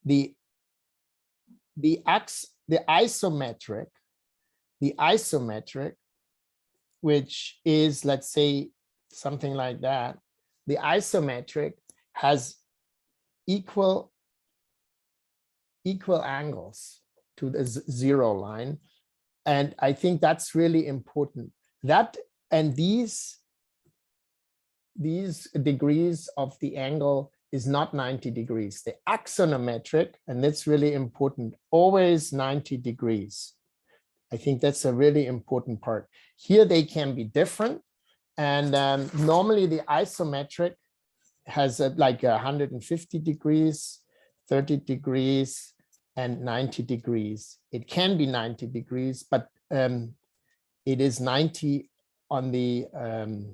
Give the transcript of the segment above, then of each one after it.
the isometric, which is, let's say, something like that, the isometric has equal angles to the zero line. And I think that's really important. That and these degrees of the angle is not 90 degrees. The axonometric, and that's really important, always 90 degrees. I think that's a really important part. Here they can be different. And normally the isometric has like 150 degrees, 30 degrees, and 90 degrees. It can be 90 degrees, but it is 90 on the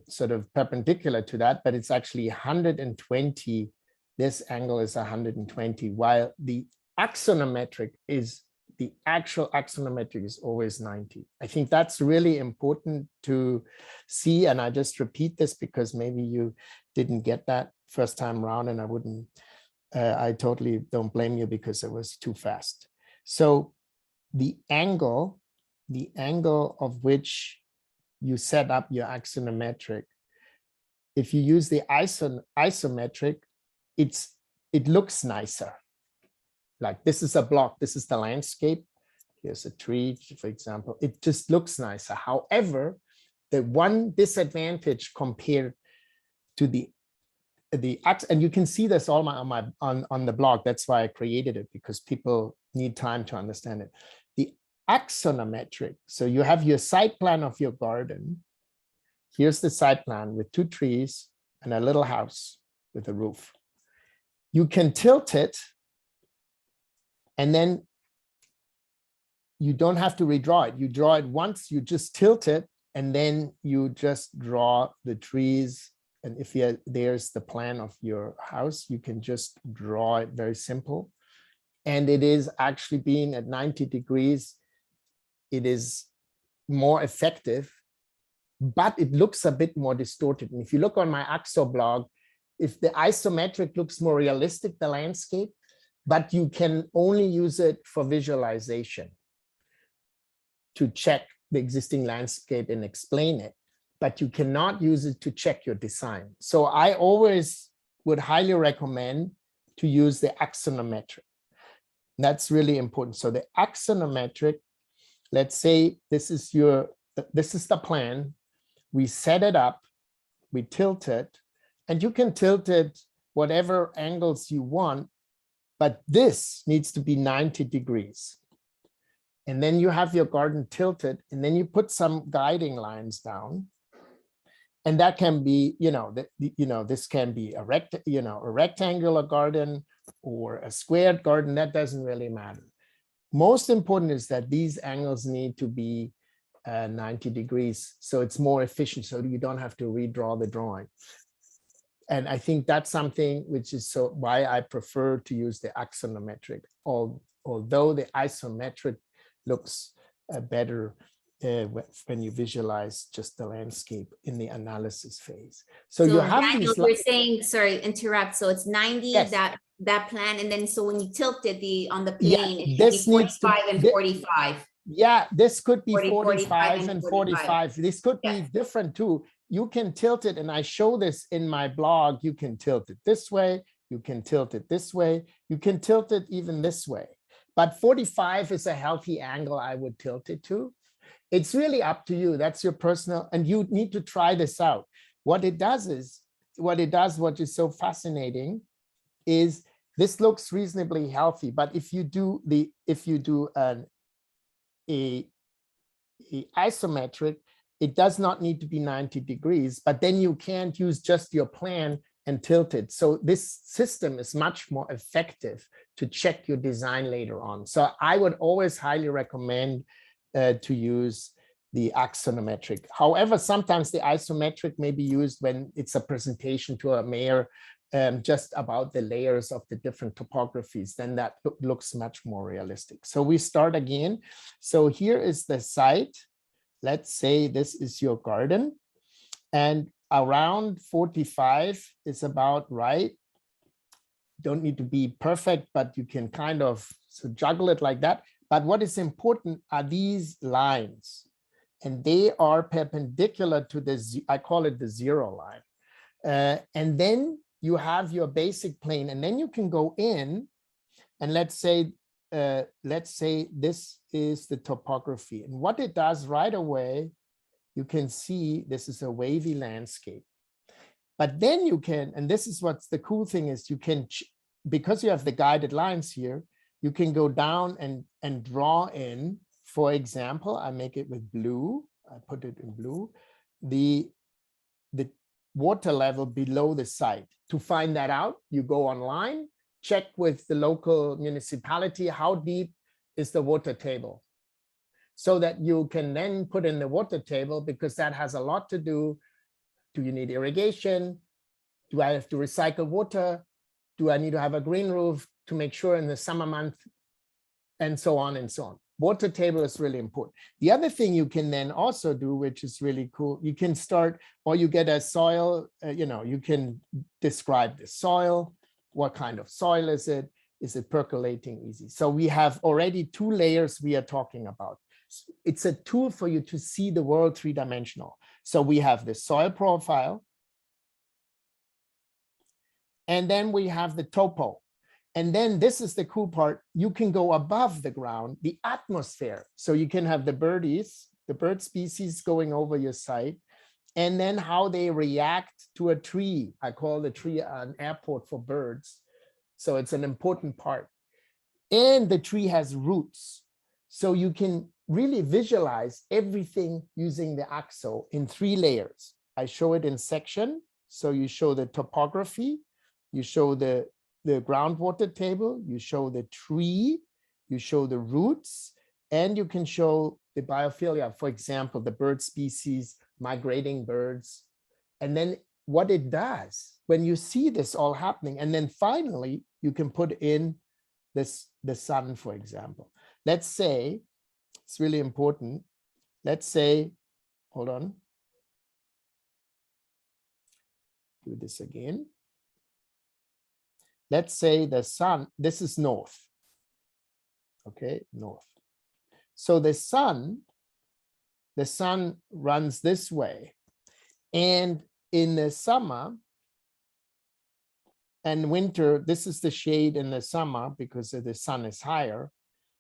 sort of perpendicular to that, but it's actually 120. This angle is 120, while the axonometric is, the actual axonometric is always 90. I think that's really important to see. And I just repeat this because maybe you didn't get that first time around, and I wouldn't, I totally don't blame you because it was too fast. So the angle of which you set up your axonometric, if you use the isometric, it looks nicer. Like this is a block, this is the landscape. Here's a tree, for example. It just looks nicer. However, the one disadvantage compared to the and you can see this all on the blog. That's why I created it, because people need time to understand it. The axonometric. So you have your site plan of your garden. Here's the site plan with 2 trees and a little house with a roof. You can tilt it, and then you don't have to redraw it. You draw it once, you just tilt it, and then you just draw the trees. And if there's the plan of your house, you can just draw it, very simple. And it is actually being at 90 degrees, it is more effective, but it looks a bit more distorted. And if you look on my Axo blog, if the isometric looks more realistic, the landscape, but you can only use it for visualization to check the existing landscape and explain it, but you cannot use it to check your design. So I always would highly recommend to use the axonometric. That's really important. So the axonometric, let's say this is the plan. We set it up, we tilt it, and you can tilt it whatever angles you want, but this needs to be 90 degrees. And then you have your garden tilted, and then you put some guiding lines down. And that can be, this can be a rectangular garden or a squared garden. That doesn't really matter. Most important is that these angles need to be 90 degrees, so it's more efficient, so you don't have to redraw the drawing. And I think that's something which is why I prefer to use the axonometric, although the isometric looks better when you visualize just the landscape in the analysis phase. So you have Daniel, you're saying, sorry, interrupt. So it's 90, yes, that plan, and then so when you tilt it on the plane, yeah, it this should be needs 45 and 45. Yeah, this could be 45 45 and 45. This could be different too. You can tilt it, and I show this in my blog. You can tilt it this way, you can tilt it this way, you can tilt it even this way. But 45 is a healthy angle I would tilt it to. It's really up to you. That's your personal, and you need to try this out. What it does, what is so fascinating is this looks reasonably healthy. But if you do an isometric, it does not need to be 90 degrees, but then you can't use just your plan and tilt it. So this system is much more effective to check your design later on. So I would always highly recommend to use the axonometric. However, sometimes the isometric may be used when it's a presentation to a mayor just about the layers of the different topographies, then that looks much more realistic. So we start again. So here is the site. Let's say this is your garden, and around 45 is about right. don't need to be perfect, but you can kind of juggle it like that. But what is important are these lines, and they are perpendicular to the, I call it the zero line. And then you have your basic plane, and then you can go in, and let's say this is the topography. And what it does right away, you can see this is a wavy landscape. But then you can, and this is what's the cool thing is, you can, because you have the guided lines here, you can go down and draw in, for example, I make it with blue, I put it in blue, the water level below the site. To find that out, you go online, check with the local municipality, how deep is the water table, so that you can then put in the water table, because that has a lot to do. Do you need irrigation? Do I have to recycle water? Do I need to have a green roof to make sure in the summer month? And so on and so on. Water table is really important. The other thing you can then also do, which is really cool, you can start, or you get a soil, you can describe the soil. What kind of soil is it? Is it percolating easy? So we have already 2 layers we are talking about. It's a tool for you to see the world 3-dimensional. So we have the soil profile, and then we have the topo. And then this is the cool part. You can go above the ground, the atmosphere. So you can have the birdies, the bird species going over your site, and then how they react to a tree. I call the tree an airport for birds. So it's an important part. And the tree has roots. So you can really visualize everything using the Axo in 3 layers. I show it in section. So you show the topography, you show the groundwater table, you show the tree, you show the roots, and you can show the biophilia, for example, the bird species, migrating birds. And then what it does when you see this all happening, and then finally you can put in the sun, for example. Let's say, it's really important. Let's say, hold on. Do this again. Let's say the sun, this is north. Okay, north. So the sun runs this way. And in the summer and winter, this is the shade in the summer because the sun is higher.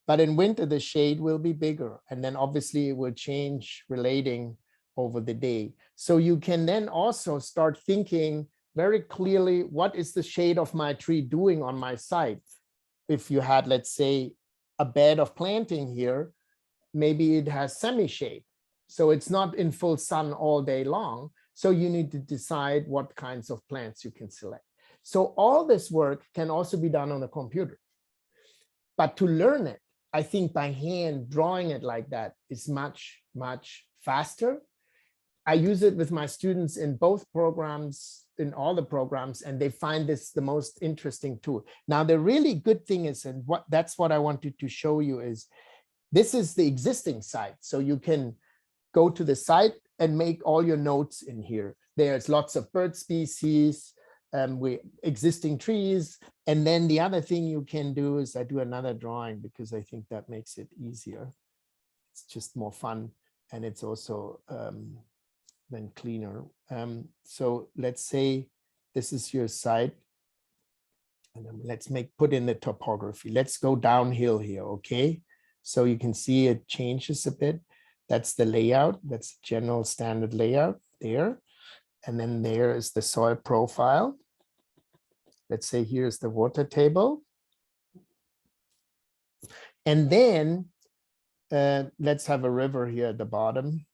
But in winter, the shade will be bigger. And then obviously it will change relating over the day. So you can then also start thinking very clearly, what is the shade of my tree doing on my site? If you had, let's say, a bed of planting here, maybe it has semi-shade. So it's not in full sun all day long. So you need to decide what kinds of plants you can select. So all this work can also be done on the computer. But to learn it, I think by hand drawing it like that is much, much faster. I use it with my students in both programs, in all the programs, and they find this the most interesting tool. Now, the really good thing is, and that's what I wanted to show you is, this is the existing site. So you can go to the site and make all your notes in here. There's lots of bird species, with existing trees. And then the other thing you can do is I do another drawing because I think that makes it easier. It's just more fun. And it's also then cleaner. So let's say this is your site. And then let's put in the topography. Let's go downhill here, okay? So you can see it changes a bit. That's the layout. That's general standard layout there. And then there is the soil profile. Let's say here's the water table. And then let's have a river here at the bottom.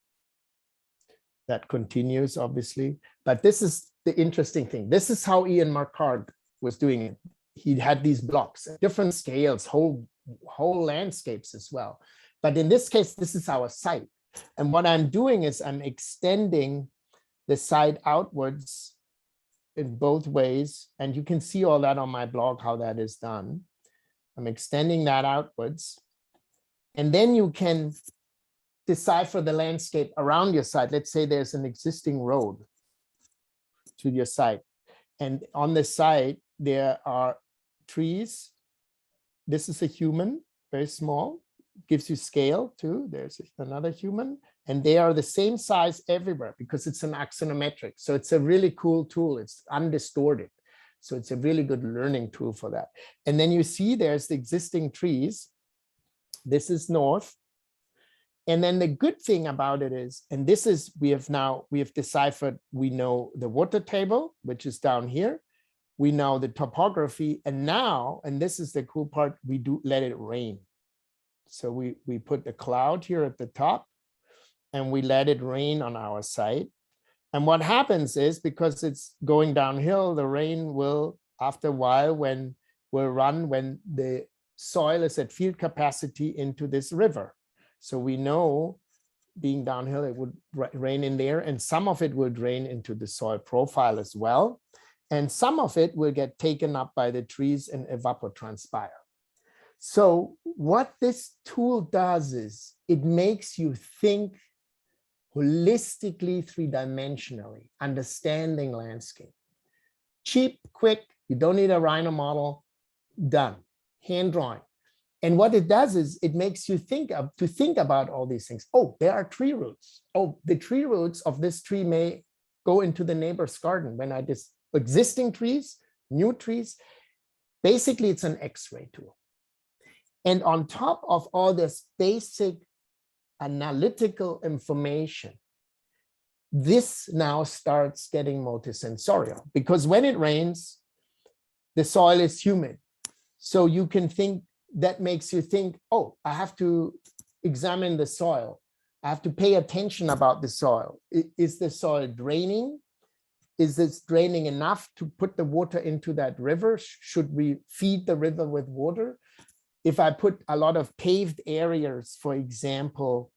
That continues, obviously. But this is the interesting thing. This is how Ian Marquardt was doing it. He had these blocks, different scales, whole landscapes as well. But in this case, this is our site. And what I'm doing is I'm extending the site outwards in both ways. And you can see all that on my blog, how that is done. I'm extending that outwards. And then you can decipher the landscape around your site. Let's say there's an existing road to your site. And on the site, there are trees. This is a human, very small, gives you scale too. There's another human, and they are the same size everywhere because it's an axonometric. So it's a really cool tool. It's undistorted. So it's a really good learning tool for that. And then you see there's the existing trees. This is north. And then the good thing about it is, and this is, we have deciphered, we know the water table, which is down here. We know the topography, and now, and this is the cool part, we do let it rain. So we put the cloud here at the top and we let it rain on our site. And what happens is, because it's going downhill, the rain will, after a while, when the soil is at field capacity into this river. So we know, being downhill, it would rain in there, and some of it will drain into the soil profile as well. And some of it will get taken up by the trees and evapotranspire. So what this tool does is it makes you think holistically, three-dimensionally, understanding landscape. Cheap, quick, you don't need a Rhino model, done, hand drawing. And what it does is it makes you think about all these things. Oh, there are tree roots. Oh, the tree roots of this tree may go into the neighbor's garden. When I just existing trees, new trees, basically it's an X-ray tool. And on top of all this basic analytical information, this now starts getting multisensorial, because when it rains, the soil is humid. So you can think, that makes you think, oh, I have to examine the soil. I have to pay attention about the soil. Is the soil draining? Is this draining enough to put the water into that river? Should we feed the river with water? If I put a lot of paved areas, for example,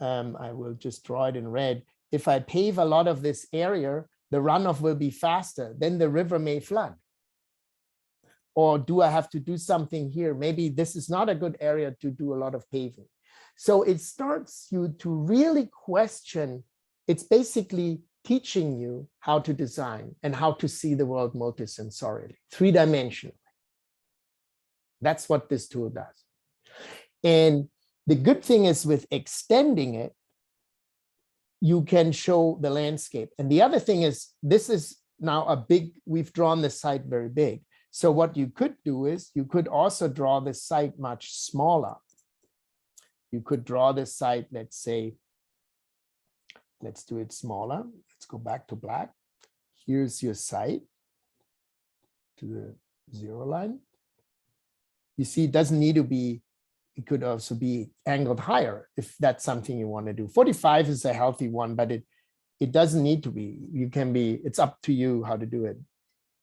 I will just draw it in red. If I pave a lot of this area, the runoff will be faster, then the river may flood. Or do I have to do something here? Maybe this is not a good area to do a lot of paving. So it starts you to really question. It's basically teaching you how to design and how to see the world multisensorially, three-dimensionally. That's what this tool does. And the good thing is, with extending it, you can show the landscape. And the other thing is, this is now a big, we've drawn the site very big. So what you could do is you could also draw the site much smaller. You could draw the site, let's say, let's do it smaller. Let's go back to black. Here's your site to the 0 line. You see, it doesn't need to be, it could also be angled higher if that's something you want to do. 45 is a healthy one, but it doesn't need to be. You can be, it's up to you how to do it.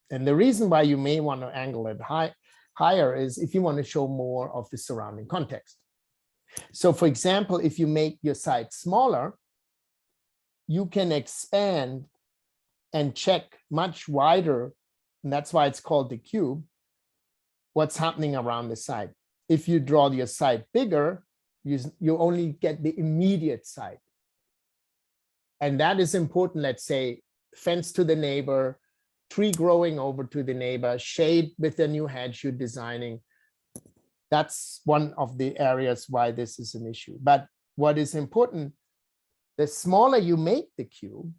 And the reason why you may want to angle it higher is if you want to show more of the surrounding context. So for example, if you make your site smaller, you can expand and check much wider, and that's why it's called the cube, what's happening around the site. If you draw your site bigger, you only get the immediate site. And that is important. Let's say fence to the neighbor, tree growing over to the neighbor, shade with the new hedge you're designing. That's one of the areas why this is an issue. But what is important, the smaller you make the cube,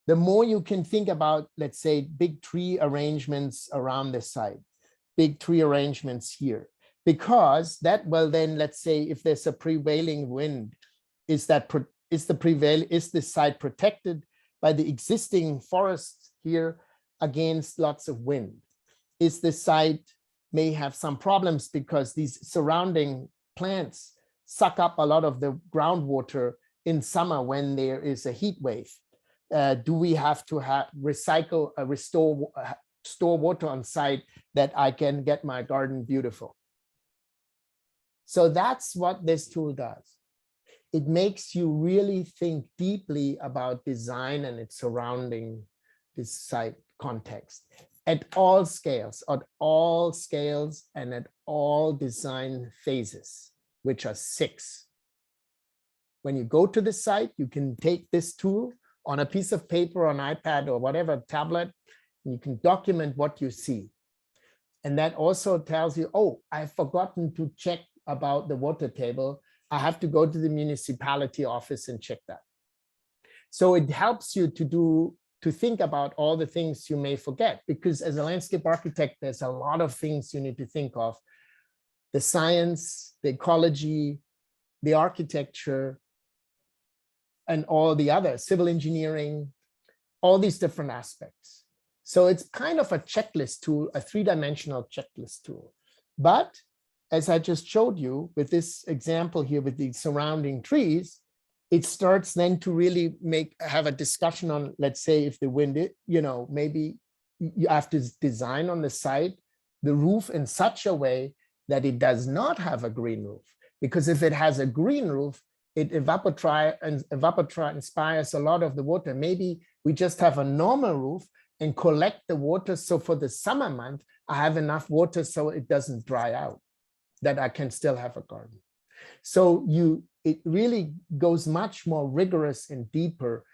the more you can think about, let's say, big tree arrangements around the site, big tree arrangements here, because that will then, let's say, if there's a prevailing wind, is the site protected by the existing forest here against lots of wind? Is the site may have some problems because these surrounding plants suck up a lot of the groundwater in summer when there is a heat wave? Do we have to store water on site that I can get my garden beautiful? So that's what this tool does. It makes you really think deeply about design and its surrounding this site context at all scales, and at all design phases, which are 6. When you go to the site, you can take this tool on a piece of paper, on iPad or whatever tablet, and you can document what you see. And that also tells you, oh, I've forgotten to check about the water table. I have to go to the municipality office and check that. So it helps you to think about all the things you may forget, because as a landscape architect, there's a lot of things you need to think of. The science, the ecology, the architecture, and all the other civil engineering, all these different aspects. So it's kind of a checklist tool, a three-dimensional checklist tool. But as I just showed you with this example here with the surrounding trees, it starts then to really have a discussion on, let's say, if the wind, maybe you have to design on the site the roof in such a way that it does not have a green roof. Because if it has a green roof, it inspires a lot of the water. Maybe we just have a normal roof and collect the water. So for the summer month, I have enough water so it doesn't dry out, that I can still have a garden. So it really goes much more rigorous and deeper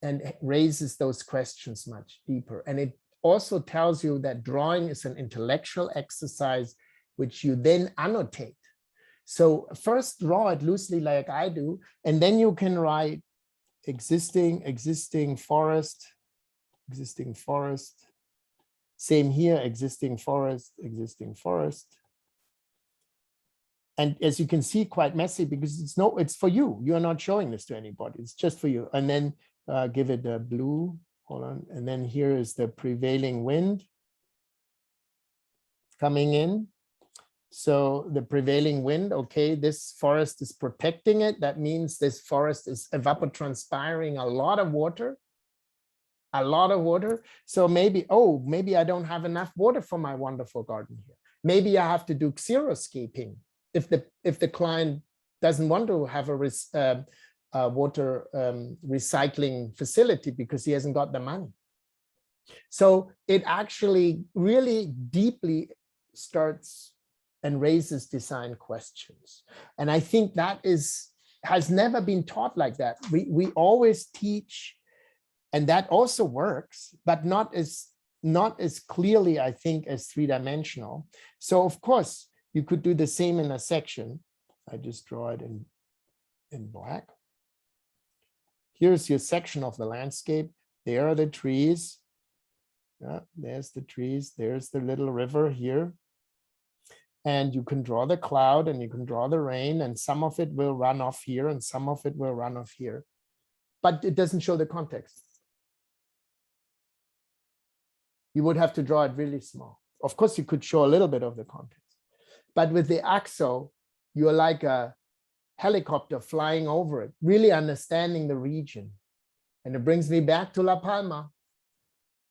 and raises those questions much deeper. And it also tells you that drawing is an intellectual exercise, which you then annotate. So first draw it loosely like I do, and then you can write existing forest, same here, existing forest. And as you can see, quite messy because it's for you. You're not showing this to anybody. It's just for you. And then give it a blue, hold on. And then here is the prevailing wind coming in. So the prevailing wind, okay, this forest is protecting it. That means this forest is evapotranspiring a lot of water. So maybe I don't have enough water for my wonderful garden here. Maybe I have to do xeriscaping if the client doesn't want to have a water recycling facility because he hasn't got the money. So it actually really deeply starts and raises design questions. And I think that has never been taught like that. We always teach, and that also works, but not as clearly, I think, as three-dimensional. So of course, you could do the same in a section. I just draw it in black. Here's your section of the landscape. There are the trees. Yeah, there's the trees. There's the little river here. And you can draw the cloud and you can draw the rain, and some of it will run off here and some of it will run off here. But it doesn't show the context. You would have to draw it really small. Of course, you could show a little bit of the context. But with the Axo, you're like a helicopter flying over it, really understanding the region. And it brings me back to La Palma,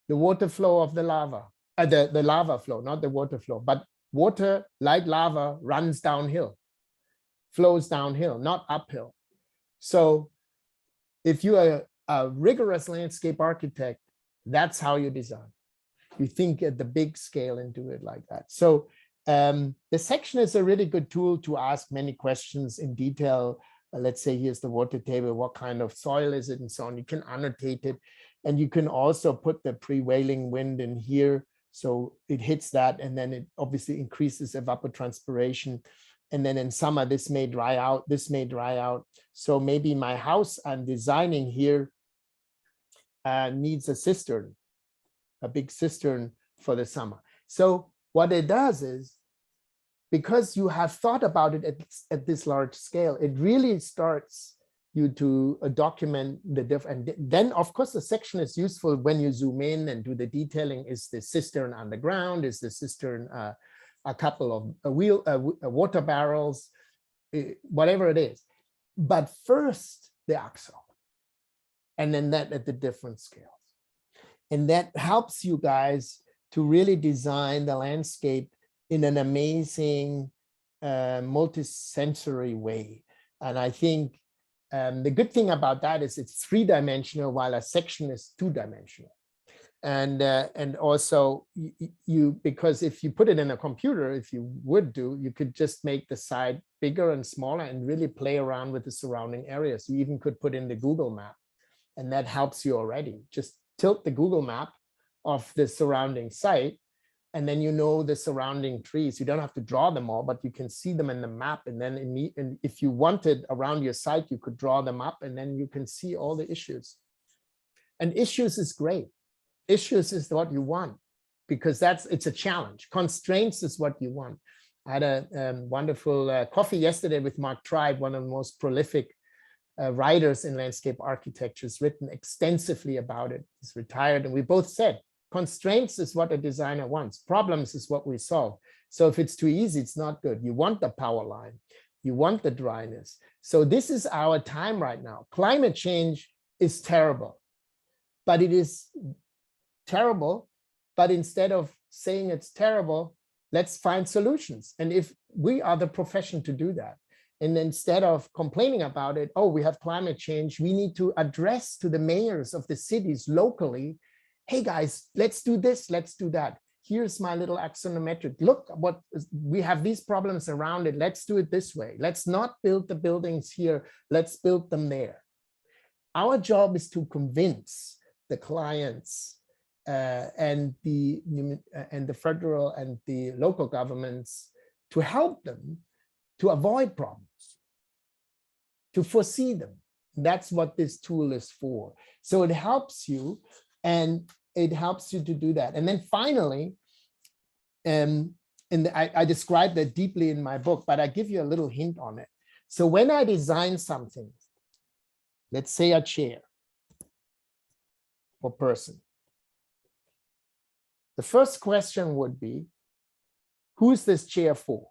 the water flow of the lava, the lava flow, not the water flow, but water, like lava, runs downhill, flows downhill, not uphill. So if you are a rigorous landscape architect, that's how you design. You think at the big scale and do it like that. So the section is a really good tool to ask many questions in detail. Let's say here's the water table, what kind of soil is it, and so on. You can annotate it, and you can also put the prevailing wind in here. So it hits that, and then it obviously increases evapotranspiration. And then in summer, this may dry out, this may dry out. So maybe my house I'm designing here needs a cistern, a big cistern for the summer. So what it does is, because you have thought about it at this large scale, it really starts you to document the different. Then, of course, the section is useful when you zoom in and do the detailing. Is the cistern underground? Is the cistern a couple of water barrels? Whatever it is. But first, the Axo. And then that at the different scales. And that helps you guys to really design the landscape in an amazing multisensory way. And I think the good thing about that is it's three-dimensional while a section is two-dimensional. And also because if you put it in a computer, if you would do, you could just make the side bigger and smaller and really play around with the surrounding areas. You even could put in the Google map, and that helps you already. Just tilt the Google map of the surrounding site, and then you know the surrounding trees. You don't have to draw them all, but you can see them in the map. And then and if you wanted around your site, you could draw them up, and then you can see all the issues. And issues is great. Issues is what you want, because it's a challenge. Constraints is what you want. I had a wonderful coffee yesterday with Mark Tribe, one of the most prolific writers in landscape architecture. Has written extensively about it. He's retired, and we both said, constraints is what a designer wants. Problems is what we solve. So if it's too easy, it's not good. You want the power line. You want the dryness. So this is our time right now. Climate change is terrible, but it is terrible. But instead of saying it's terrible, let's find solutions. And if we are the profession to do that, and instead of complaining about it, oh, we have climate change, we need to address to the mayors of the cities locally, hey guys, let's do this, let's do that. Here's my little axonometric. Look, we have these problems around it. Let's do it this way. Let's not build the buildings here. Let's build them there. Our job is to convince the clients and the federal and the local governments to help them to avoid problems, to foresee them. That's what this tool is for. So it helps you, and it helps you to do that. And then finally, I describe that deeply in my book, but I give you a little hint on it. So when I design something, let's say a chair or person, the first question would be, who's this chair for?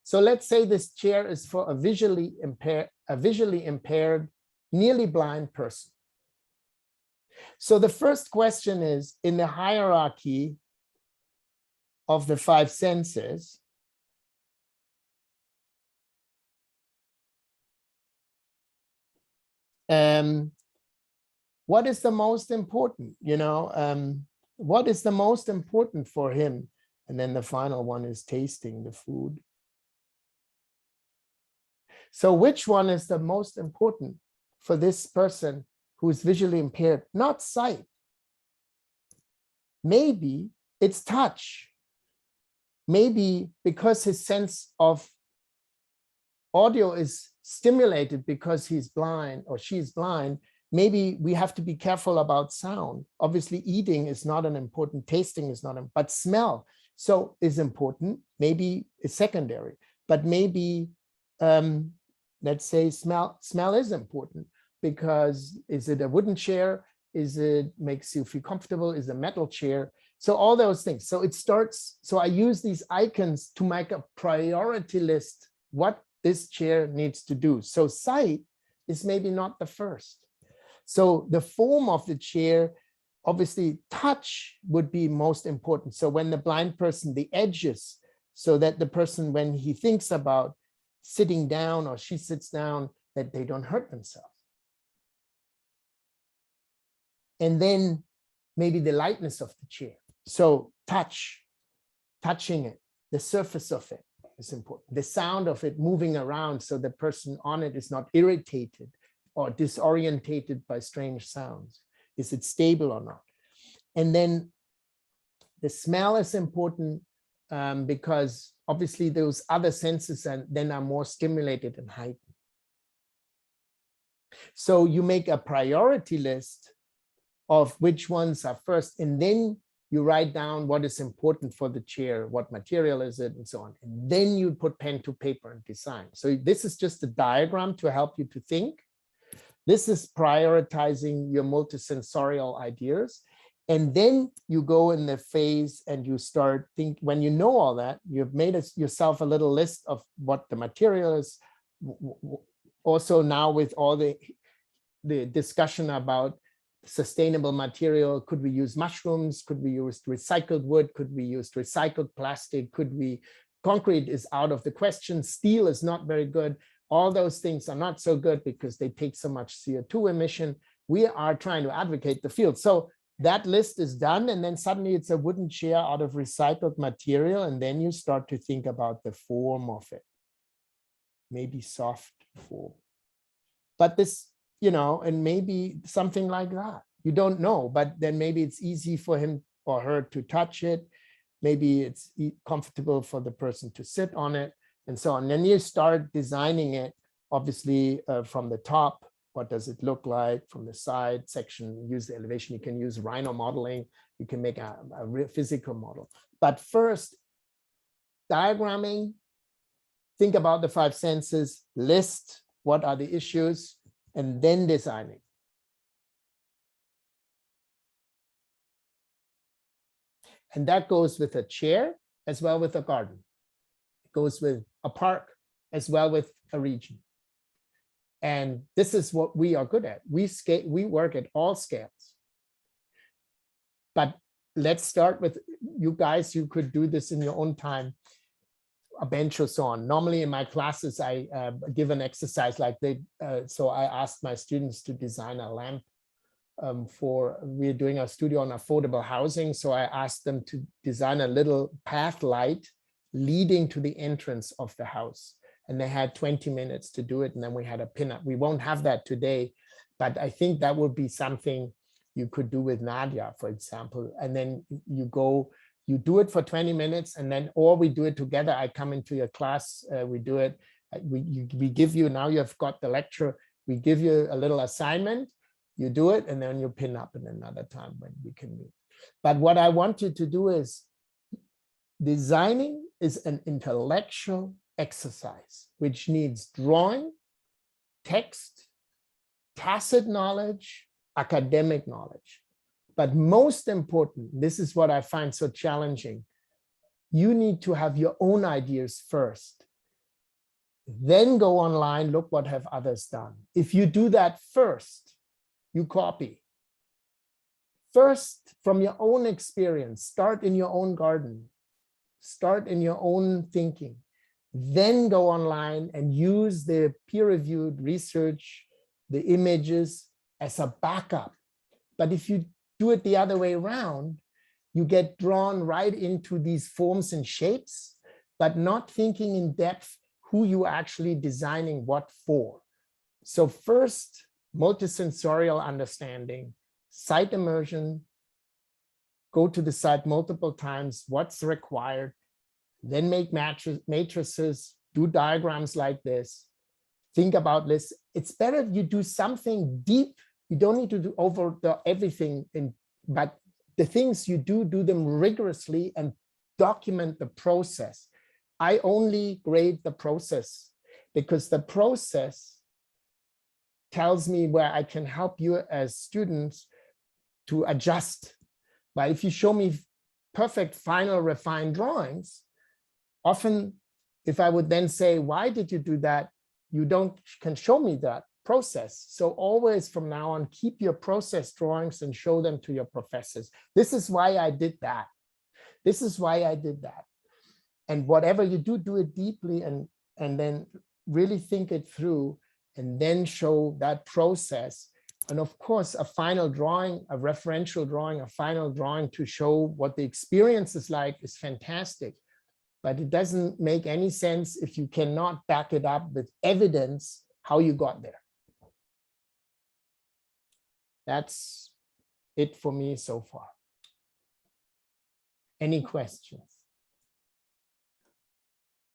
So let's say this chair is for a visually impaired, nearly blind person. So the first question is, in the hierarchy of the 5 senses, what is the most important? What is the most important for him? And then the final one is tasting the food. So which one is the most important for this person who is visually impaired? Not sight. Maybe it's touch. Maybe because his sense of audio is stimulated because he's blind or she's blind, maybe we have to be careful about sound. Obviously, eating is not an important, tasting is not, but smell is important. Maybe it's secondary, but maybe let's say smell is important, because is it a wooden chair? Is it makes you feel comfortable? Is it a metal chair? So all those things. So it starts, so I use these icons to make a priority list, what this chair needs to do. So sight is maybe not the first. So the form of the chair, obviously touch would be most important. So when the blind person, the edges, so that the person, when he thinks about sitting down or she sits down, that they don't hurt themselves. And then maybe the lightness of the chair. So touching it, the surface of it is important. The sound of it moving around, so the person on it is not irritated or disorientated by strange sounds. Is it stable or not? And then the smell is important because obviously those other senses then are more stimulated and heightened. So you make a priority list of which ones are first, and then you write down what is important for the chair, what material is it, and so on. And then you put pen to paper and design. So this is just a diagram to help you to think. This is prioritizing your multisensorial ideas. And then you go in the phase and you start think. When you know all that, you've made yourself a little list of what the material is. Also now with all the discussion about sustainable material, could we use mushrooms? Could we use recycled wood? Could we use recycled plastic? Concrete is out of the question. Steel is not very good. All those things are not so good because they take so much CO2 emission. We are trying to advocate the field. So that list is done, and then suddenly it's a wooden chair out of recycled material, and then you start to think about the form of it. Maybe soft form. But this, and maybe something like that. You don't know, but then maybe it's easy for him or her to touch it. maybe it's comfortable for the person to sit on it, and so on. Then you start designing it, obviously, from the top. What does it look like from the side section? Use the elevation. You can use Rhino modeling. You can make a real physical model. But first, diagramming, think about the 5 senses, list what are the issues, and then designing. And that goes with a chair as well with a garden. It goes with a park as well with a region. And this is what we are good at. We work at all scales. But let's start with you guys. You could do this in your own time, a bench or so on. Normally in my classes, I give an exercise like so I asked my students to design a lamp we're doing a studio on affordable housing. So I asked them to design a little path light leading to the entrance of the house. And they had 20 minutes to do it. And then we had a pinup. We won't have that today, but I think that would be something you could do with Nadia, for example. And then you do it for 20 minutes, and then, or we do it together. I come into your class, we do it. We give you, now you've got the lecture, we give you a little assignment, you do it, and then you pin up in another time when we can meet. But what I want you to do is, designing is an intellectual exercise, which needs drawing, text, tacit knowledge, academic knowledge. But most important, this is what I find so challenging, you need to have your own ideas first. Then go online, look what have others done. If you do that first, you copy. First, from your own experience, start in your own garden, start in your own thinking. Then go online and use the peer-reviewed research, the images as a backup. But if you do it the other way around, you get drawn right into these forms and shapes, but not thinking in depth who you actually designing what for. So first, multisensorial understanding, site immersion, go to the site multiple times, what's required, then make matrices, do diagrams like this, think about this. It's better if you do something deep. You don't need to do everything, but the things you do them rigorously and document the process. I only grade the process because the process tells me where I can help you as students to adjust. But if you show me perfect, final, refined drawings, often if I would then say, why did you do that? You can show me that process. So always from now on, keep your process drawings and show them to your professors. This is why I did that. This is why I did that. And whatever you do, do it deeply and then really think it through and then show that process. And of course, a final drawing, a referential drawing, a final drawing to show what the experience is like is fantastic. But it doesn't make any sense if you cannot back it up with evidence how you got there. That's it for me so far. Any questions?